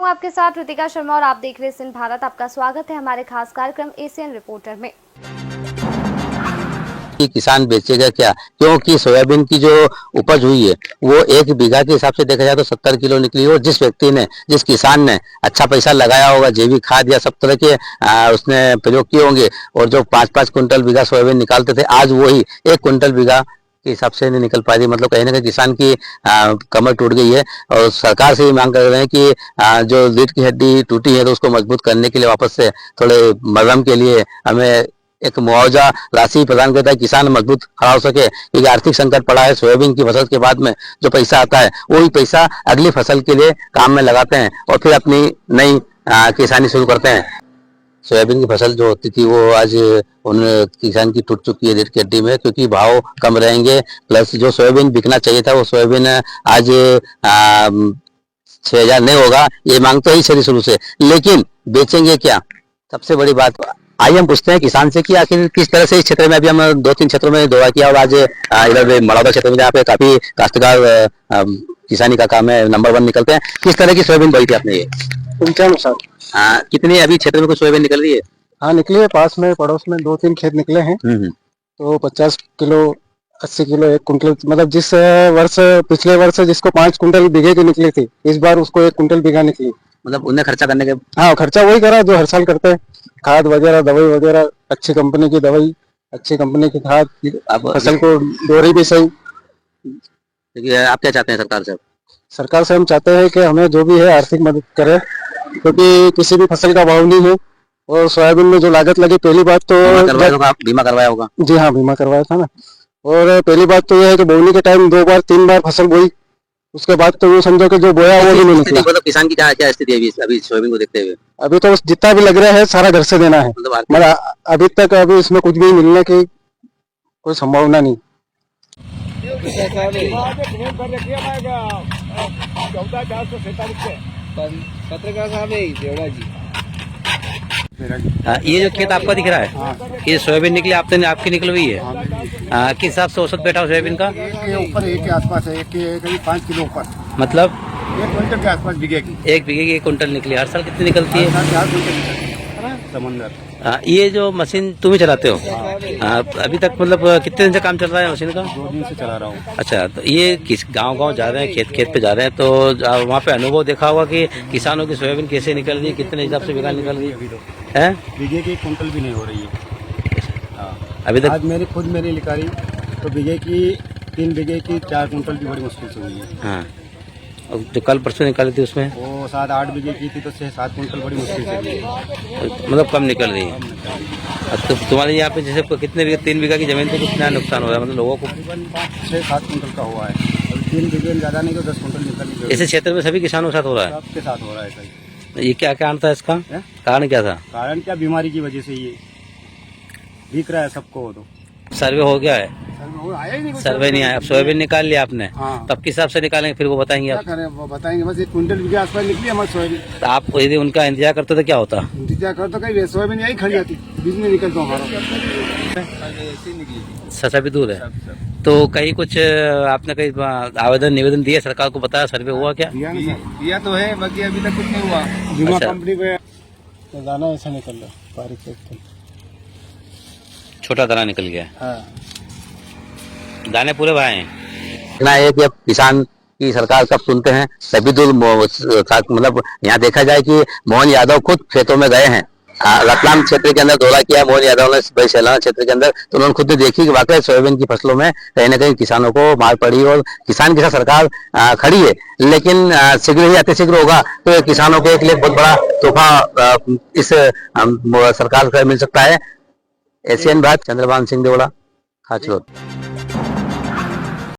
आपके साथ ऋतिका शर्मा और आप देख रहे हैं सिंध भारत। आपका स्वागत है हमारे खास कार्यक्रम एशियन रिपोर्टर में। कि किसान बेचेगा क्या, क्योंकि सोयाबीन की जो उपज हुई है वो 1 बीघा के हिसाब से देखा जाए तो 70 किलो निकली। और जिस व्यक्ति ने, जिस किसान ने अच्छा पैसा लगाया होगा, जैविक खाद या सब तरह के उसने प्रयोग किए होंगे, और जो 5-5 कुंटल बीघा सोयाबीन निकालते थे, आज वही 1 कुंटल बीघा के हिसाब से नहीं निकल पा रही। मतलब कहीं ना कहीं किसान की कमर टूट गई है। और सरकार से भी मांग कर रहे हैं कि जो रीढ़ की हड्डी टूटी है तो उसको मजबूत करने के लिए वापस से थोड़े मरहम के लिए हमें एक मुआवजा राशि प्रदान करता है, किसान मजबूत खड़ा हो सके। क्योंकि आर्थिक संकट पड़ा है। सोयाबीन की फसल के बाद में जो पैसा आता है वही पैसा अगली फसल के लिए काम में लगाते हैं और फिर अपनी नई किसानी शुरू करते हैं। सोयाबीन की फसल जो होती थी वो आज उन किसान की टूट चुकी है रीढ़ की हड्डी में, क्योंकि भाव कम रहेंगे। प्लस जो सोयाबीन बिकना चाहिए था वो सोयाबीन आज 6,000 नहीं होगा, ये मांग तो ही शुरू से, लेकिन बेचेंगे क्या, सबसे बड़ी बात। आइए हम पूछते हैं किसान से कि आखिर किस तरह से इस क्षेत्र में, अभी हम 2-3 क्षेत्रों में दौरा किया और आज इधर मड़ौदा क्षेत्र में जहाँ पे काफी काश्तकार किसानी का काम है नंबर 1 निकलते हैं, किस तरह की सोयाबीन बोई थी आपने ये? उनके अनुसार कितनी अभी क्षेत्र में कुछ सोयाबीन निकल रही है? हाँ, निकली है। पास में पड़ोस में 2-3 खेत निकले हैं। तो 50 किलो 80 किलो 1 कुंटल, मतलब जिस वर्ष पिछले वर्ष जिसको 5 कुंटल बीघे की निकली थी, इस बार उसको 1 कुंटल बीघा निकली। मतलब उन्हें खर्चा करने के, हाँ, खर्चा वही करा जो हर साल करते हैं। खाद वगैरह, दवाई वगैरह, अच्छी कंपनी की दवाई, अच्छी कंपनी की खाद, फसल को डोरी भी सही। आप क्या चाहते हैं सरकार से? सरकार से हम चाहते हैं कि हमें जो भी है आर्थिक मदद करे, क्योंकि किसी भी फसल का भाव नहीं है। और सोयाबीन में जो लागत लगी, पहली बात तो बीमा करवाया होगा? जी हाँ, बीमा करवाया था ना। और पहली बात तो यह है कि बोने के टाइम 2 बार 3 बार फसल बोई, उसके बाद तो वो समझो कि जो बोया वो भी नहीं निकला। मतलब किसान की क्या स्थिति है अभी सोयाबीन को देखते हुए? अभी तो जितना भी लग रहा है सारा घर से देना है। मतलब अभी तक अभी इसमें कुछ भी मिलने की कोई संभावना नहीं। पत्रकार साहब देवड़ा जी, ये जो खेत आपका दिख रहा है, ये सोयाबीन निकली आपकी निकल हुई है। किस हिसाब से औसत बैठा हो सोयाबीन का? ऊपर 1 के आसपास है, 5 किलो ऊपर, मतलब 1 कुंटल के आसपास बीघे की। 1 बीघे की 1 कुंटल निकली। हर साल कितनी निकलती है? 4 कुंटल समंदर। ये जो मशीन तुम ही चलाते हो? अभी तक मतलब कितने दिन से काम चल रहा है मशीन का? 2 दिन से चला रहा हूँ। अच्छा, तो ये किस गांव जा रहे हैं, खेत पे जा रहे हैं, तो वहाँ पे अनुभव देखा होगा कि किसानों की सोयाबीन कैसे निकल रही है, कितने हिसाब से बीघा निकल रही है? बीघे की 1 कुंटल भी नहीं हो रही है अभी तक। आज मेरी निकाली तो बीघे की 3 बीघे की 4 कुंटल की बड़ी मुश्किल से हुई है। हाँ, और जो कल परसों निकाली थी उसमें वो 7-8 बीघे की थी तो 6-7 कुंटल बड़ी मुश्किल से हुई है। मतलब कम निकल रही है। तो तुम्हारे यहाँ पे जैसे कितने बीघा, 3 बीघा की जमीन तो कितना नुकसान हो रहा है, मतलब लोगों को? 6-7 कुंटल का हुआ है। और 3 बीघे में ज्यादा नहीं तो 10 कुंटल निकल। ऐसे क्षेत्र में सभी किसानों के साथ हो रहा है? सबके साथ हो रहा है सही। ये क्या कारण था इसका? कारण क्या था? कारण क्या, बीमारी की वजह से ये दिख रहा है सबको। तो सर्वे हो गया है? आया ही नहीं, सर्वे नहीं आया। अब सोयाबीन निकाल लिया आपने, हाँ। तब किस हिसाब से निकालेंगे फिर वो बताएंगे आप? क्या करें, वो बताएंगे। बस 1 कुंटल के आसपास निकली हमारी सोयाबीन। तो आप यदि उनका इंतजार करते तो क्या होता? इंतजार कर तो कहीं सोयाबीन यही खड़ी जाती, बीच में निकल तो हमारा सचा भी दूर है। तो कहीं कुछ आपने कहीं आवेदन निवेदन दिए, सरकार को बताया, सर्वे हुआ क्या? दिया तो है, बाकी अभी तक कुछ नहीं हुआ। बीमा अच्छा। कंपनी को दाना ऐसा निकल रहा, बारीक छोटा दाना निकल गया। हाँ। दाने पूरे भाए हैं ना। एक किसान की सरकार कब सुनते हैं, सभी दूर। मतलब यहाँ देखा जाए कि मोहन यादव खुद खेतों में गए हैं। रतलाम क्षेत्र के अंदर दौरा किया मोहन यादव ने, भाई सैलाना क्षेत्र के अंदर, तो उन्होंने खुद देखी कि वाकई सोयाबीन की फसलों में कहीं ना कहीं किसानों को मार पड़ी और किसान के साथ सरकार खड़ी है। लेकिन शीघ्र ही अतिशीघ्र होगा तो किसानों के लिए बहुत बड़ा तोहफा इस सरकार से मिल सकता है। एशियन भारत, चंद्रभान सिंह देवड़ा, खाचरोद।